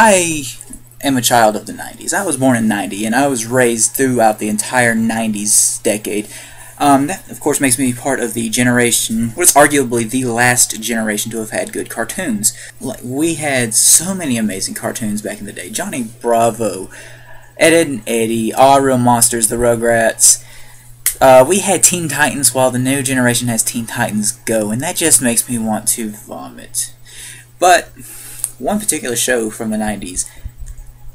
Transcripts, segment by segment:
I am a child of the 90s. I was born in 90, and I was raised throughout the entire 90s decade. That, of course, makes me part of the generation, what's arguably the last generation to have had good cartoons. Like, we had so many amazing cartoons back in the day. Johnny Bravo, Ed, Edd and Eddy, All Real Monsters, the Rugrats. We had Teen Titans while the new generation has Teen Titans Go, and that just makes me want to vomit. But one particular show from the 90s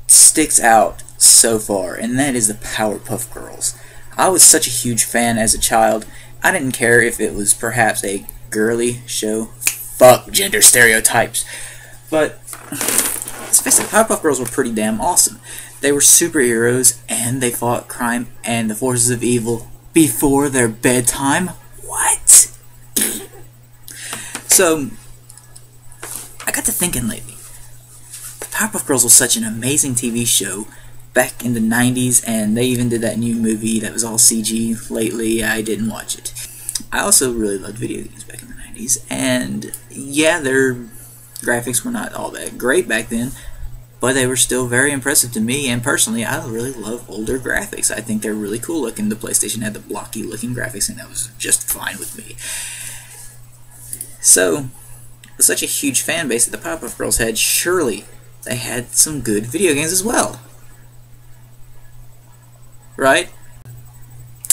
sticks out so far, and that is the Powerpuff Girls. I was such a huge fan as a child. I didn't care if it was perhaps a girly show. Fuck gender stereotypes. But let's face it, Powerpuff Girls were pretty damn awesome. They were superheroes, and they fought crime and the forces of evil before their bedtime. What? So, I got to thinking lately. Powerpuff Girls was such an amazing TV show back in the 90s, and they even did that new movie that was all CG lately. I didn't watch it. I also really loved video games back in the 90s, and yeah, their graphics were not all that great back then, but they were still very impressive to me, and personally, I really love older graphics. I think they're really cool looking. The PlayStation had the blocky looking graphics, and that was just fine with me. So, with such a huge fan base that the Powerpuff Girls had, surely they had some good video games as well. Right?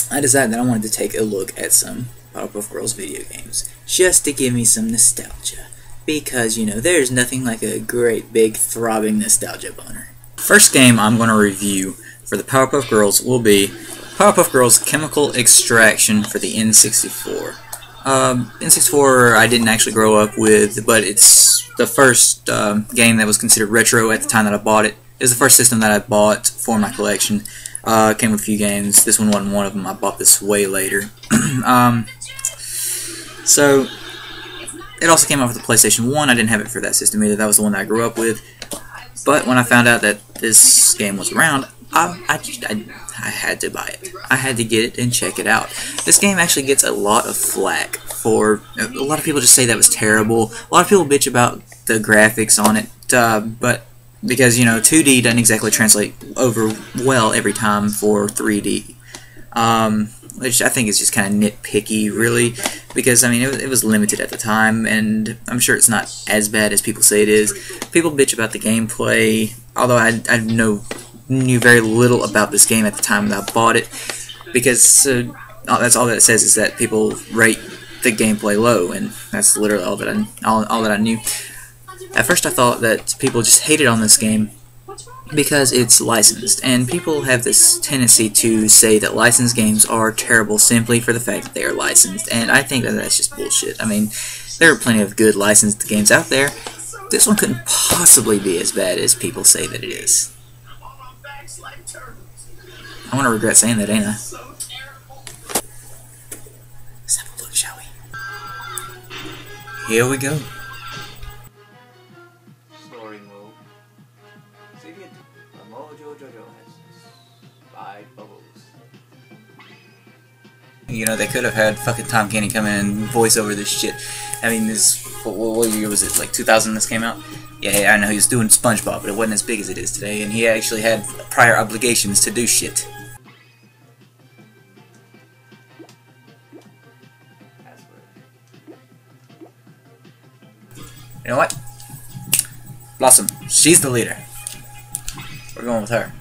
I decided that I wanted to take a look at some Powerpuff Girls video games, just to give me some nostalgia. Because, you know, there's nothing like a great big throbbing nostalgia boner. First game I'm going to review for the Powerpuff Girls will be Powerpuff Girls Chemical Extraction for the N64. N64 I didn't actually grow up with, but it's the first game that was considered retro at the time that I bought it. It was the first system that I bought for my collection. It came with a few games. This one wasn't one of them. I bought this way later. So, it also came out with the PlayStation 1. I didn't have it for that system either. That was the one that I grew up with. But when I found out that this game was around, I had to buy it. I had to get it and check it out. This game actually gets a lot of flack for... A lot of people just say that was terrible. A lot of people bitch about the graphics on it, but... Because, you know, 2D doesn't exactly translate over well every time for 3D. Which I think is just kind of nitpicky, really. Because, I mean, it was limited at the time, and I'm sure it's not as bad as people say it is. People bitch about the gameplay, although I knew very little about this game at the time that I bought it. Because that's all that it says is that people rate the gameplay low, and that's literally all that I knew. At first I thought that people just hated on this game because it's licensed, and people have this tendency to say that licensed games are terrible simply for the fact that they are licensed, and I think that that's just bullshit. I mean, there are plenty of good licensed games out there. This one couldn't possibly be as bad as people say that it is. I'm gonna regret saying that, ain't I? Let's have a look, shall we? Here we go. You know, they could have had fucking Tom Kenny come in and voice over this shit. I mean, what year was it? Like 2000 this came out? Yeah, I know he was doing SpongeBob, but it wasn't as big as it is today, and he actually had prior obligations to do shit. You know what? Blossom, she's the leader. We're going with her.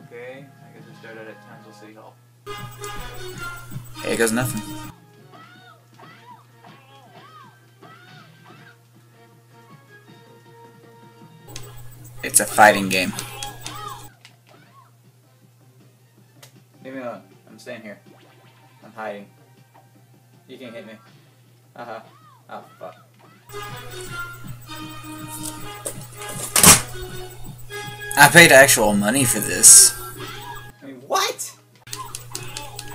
Okay, I guess we start out at Townsville City Hall. Here goes nothing. It's a fighting game. Leave me alone. I'm staying here. I'm hiding. You can't hit me. Uh-huh. Oh, fuck. I paid actual money for this. I mean, what?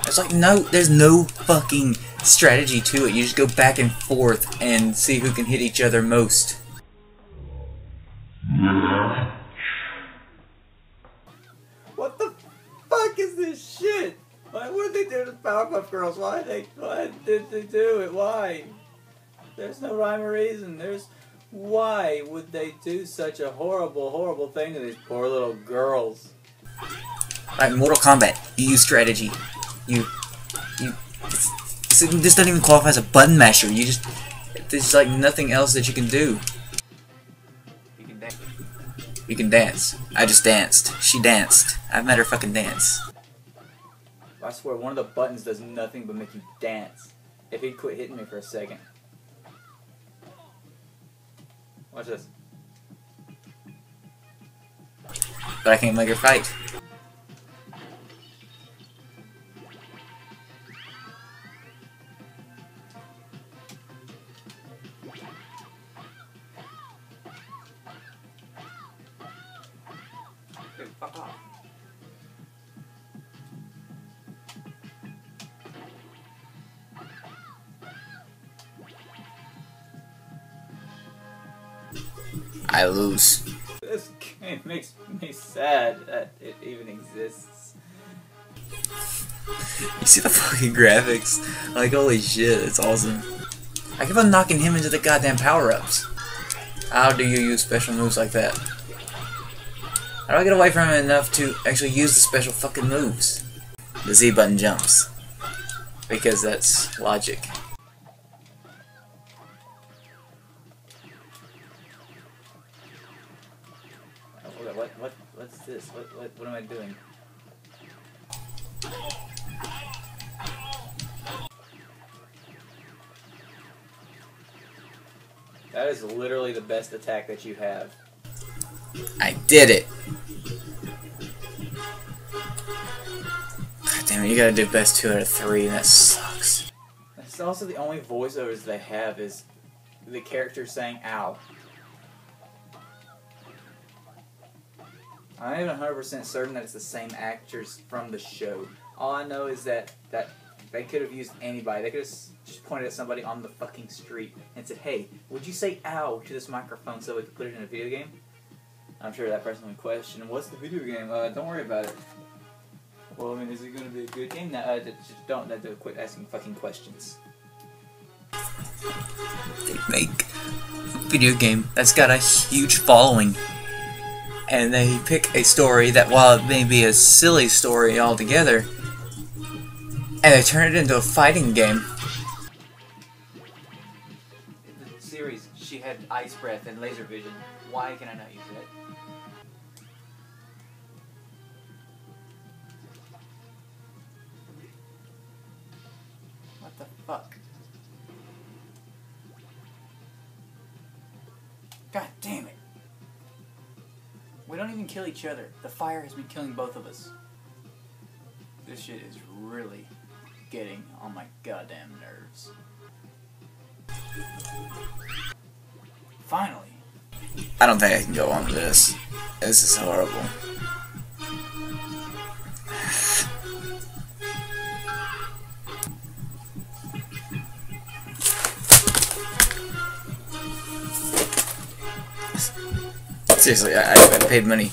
It's like, there's no fucking strategy to it. You just go back and forth and see who can hit each other most. What the fuck is this shit? What did they do to Powerpuff Girls? Why did they do it? Why? There's no rhyme or reason. Why would they do such a horrible, horrible thing to these poor little girls? Like Mortal Kombat, you use strategy. This doesn't even qualify as a button masher. There's like nothing else that you can do. You can dance. I just danced. She danced. I made her fucking dance. I swear, one of the buttons does nothing but make you dance. If he'd quit hitting me for a second. Watch this. But I can't make her fight. Dude, fuck off. I lose. This game makes me sad that it even exists. You see the fucking graphics? Like, holy shit, it's awesome. I keep on knocking him into the goddamn power-ups. How do you use special moves like that? How do I get away from him enough to actually use the special fucking moves? The Z button jumps. Because that's logic. What's this? What am I doing? That is literally the best attack that you have. I did it! God damn it, you gotta do best 2 out of 3, and that sucks. That's also the only voiceovers they have is the character saying ow. I'm not even 100% certain that it's the same actors from the show. All I know is that they could have used anybody. They could have just pointed at somebody on the fucking street and said, hey, would you say ow to this microphone so we could put it in a video game? I'm sure that person would question, what's the video game? Don't worry about it. Well, I mean, is it going to be a good game? No, just don't quit asking fucking questions. They make a video game that's got a huge following. And they pick a story that, while it may be a silly story altogether, and they turn it into a fighting game. In the series, she had ice breath and laser vision. Why can I not use that? What the fuck? God damn it. We don't even kill each other. The fire has been killing both of us. This shit is really getting on my goddamn nerves. Finally. I don't think I can go on with this. This is horrible. Seriously, I paid money.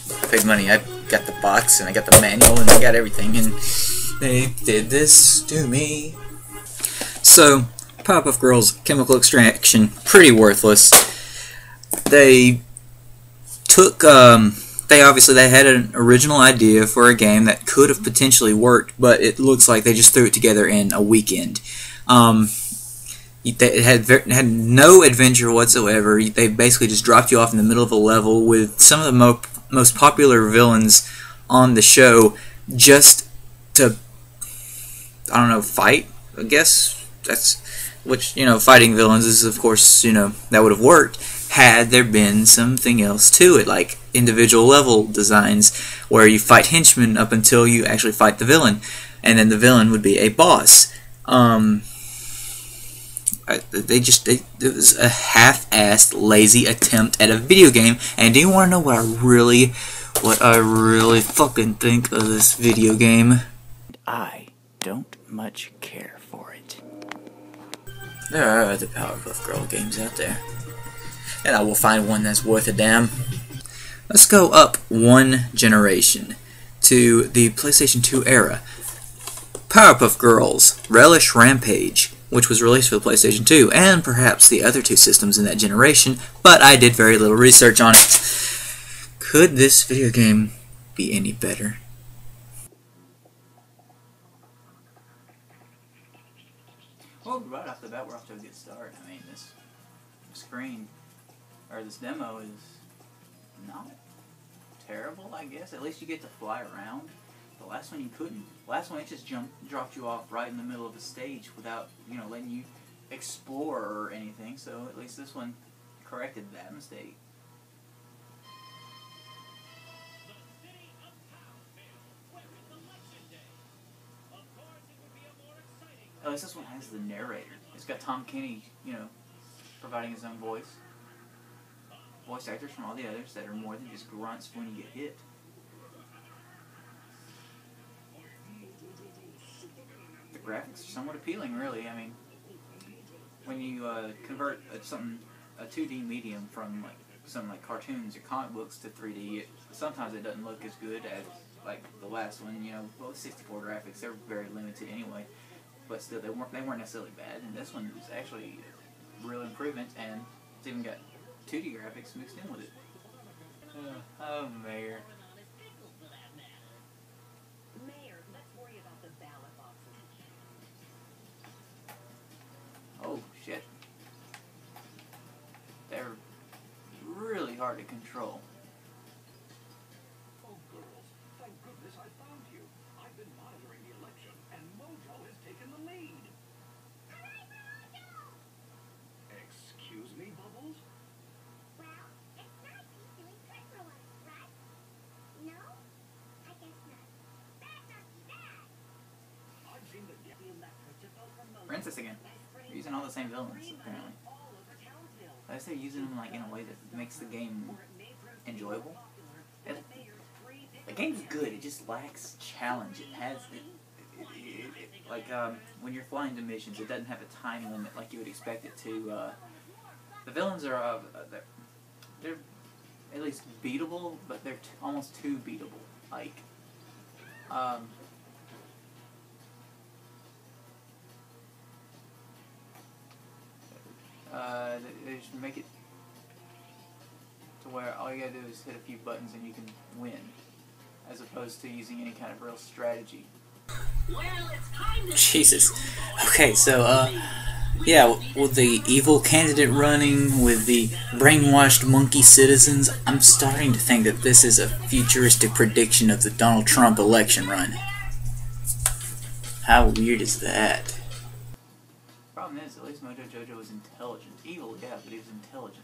I got the box, and I got the manual, and I got everything, and they did this to me. So, PowerPuff Girls, Chemical Extraction, pretty worthless. They took, they had an original idea for a game that could have potentially worked, but it looks like they just threw it together in a weekend. It had no adventure whatsoever. They basically just dropped you off in the middle of a level with some of the most popular villains on the show just to, I don't know, fight, I guess. That's, which, fighting villains is, of course, that would have worked had there been something else to it, like individual level designs where you fight henchmen up until you actually fight the villain, and then the villain would be a boss. It was a half-assed, lazy attempt at a video game. And do you want to know what I really fucking think of this video game? I don't much care for it. There are other PowerPuff Girl games out there, and I will find one that's worth a damn. Let's go up one generation to the PlayStation 2 era. PowerPuff Girls, Relish, Rampage. which was released for the PlayStation 2, and perhaps the other two systems in that generation, but I did very little research on it. Could this video game be any better? Well, right off the bat, we're off to a good start. I mean, this screen, or this demo is not terrible, I guess. At least you get to fly around. The last one you couldn't. The last one, it just dropped you off right in the middle of a stage without, letting you explore or anything. So at least this one corrected that mistake. At least this one has the narrator. It's got Tom Kenny, providing his own voice. Voice actors from all the others that are more than just grunts when you get hit. The graphics are somewhat appealing, really. I mean, when you convert a 2D medium from something like cartoons or comic books to 3D, sometimes it doesn't look as good as the last one. Well, 64 graphics, they're very limited anyway. But still, they weren't necessarily bad, and this one is actually a real improvement, and it's even got 2D graphics mixed in with it. Oh, Mayor. Mayor, let's worry about the ballot boxes. Oh, shit. They're really hard to control. Oh, girls, thank goodness I found you. I've been monitoring the election, and Mojo has taken the lead. Excuse me, Bubbles? Well, it's nice he's doing good for once, right? No? I guess not. Bad dusty bad! I've seen the Princess again. They're using all the same villains, apparently. I guess they're using them in a way that makes the game enjoyable. The game's good, it just lacks challenge. It has when you're flying to missions, it doesn't have a time limit like you would expect it to. The villains are they're at least beatable, but they're almost too beatable. They just make it to where all you gotta do is hit a few buttons and you can win, as opposed to using any kind of real strategy. Jesus. Okay, so, yeah, with the evil candidate running, with the brainwashed monkey citizens, I'm starting to think that this is a futuristic prediction of the Donald Trump election run. How weird is that? Problem is, at least Mojo Jojo was intelligent. Evil, yeah, but he was intelligent.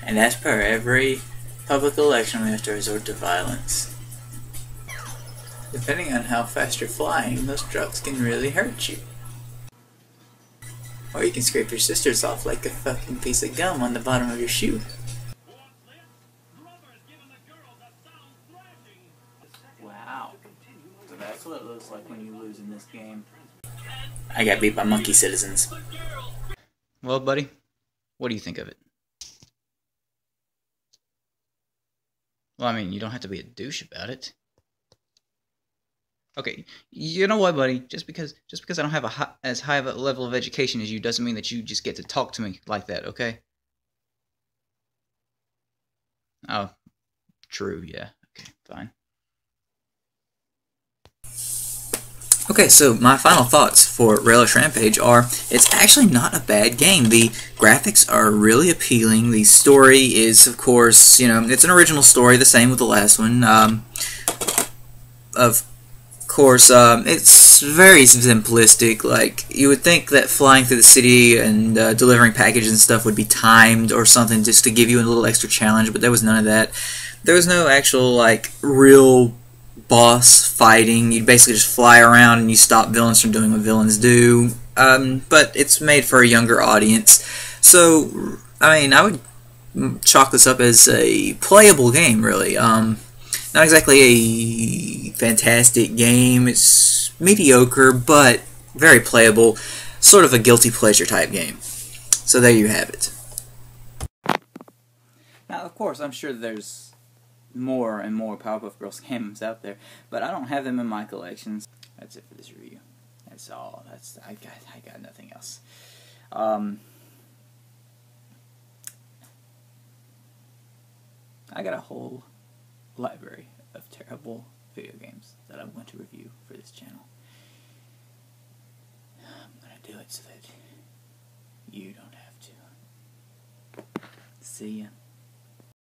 And as per every public election, we have to resort to violence. Depending on how fast you're flying, those trucks can really hurt you. Or you can scrape your sisters off like a fucking piece of gum on the bottom of your shoe. Wow. So that's what it looks like when you lose in this game. I got beat by monkey citizens. Well, buddy, what do you think of it? Well, I mean, you don't have to be a douche about it. Okay, you know what, buddy? Just because I don't have as high of a level of education as you doesn't mean that you just get to talk to me like that, okay? Oh, true, yeah. Okay, fine. Okay, so my final thoughts for Relish Rampage are, it's actually not a bad game. The graphics are really appealing. The story is, of course, it's an original story, the same with the last one. Of course, it's very simplistic. You would think that flying through the city and delivering packages and stuff would be timed or something just to give you a little extra challenge, but there was none of that. There was no actual, real boss fighting. You basically just fly around and you stop villains from doing what villains do. But it's made for a younger audience. So, I mean, I would chalk this up as a playable game, really. Not exactly a fantastic game. It's mediocre, but very playable. Sort of a guilty pleasure type game. So there you have it. Now, of course, I'm sure there's more and more PowerPuff Girls games out there, but I don't have them in my collections. That's it for this review. That's all. I got nothing else. I got a whole library of terrible video games that I'm going to review for this channel. I'm going to do it so that you don't have to. See ya.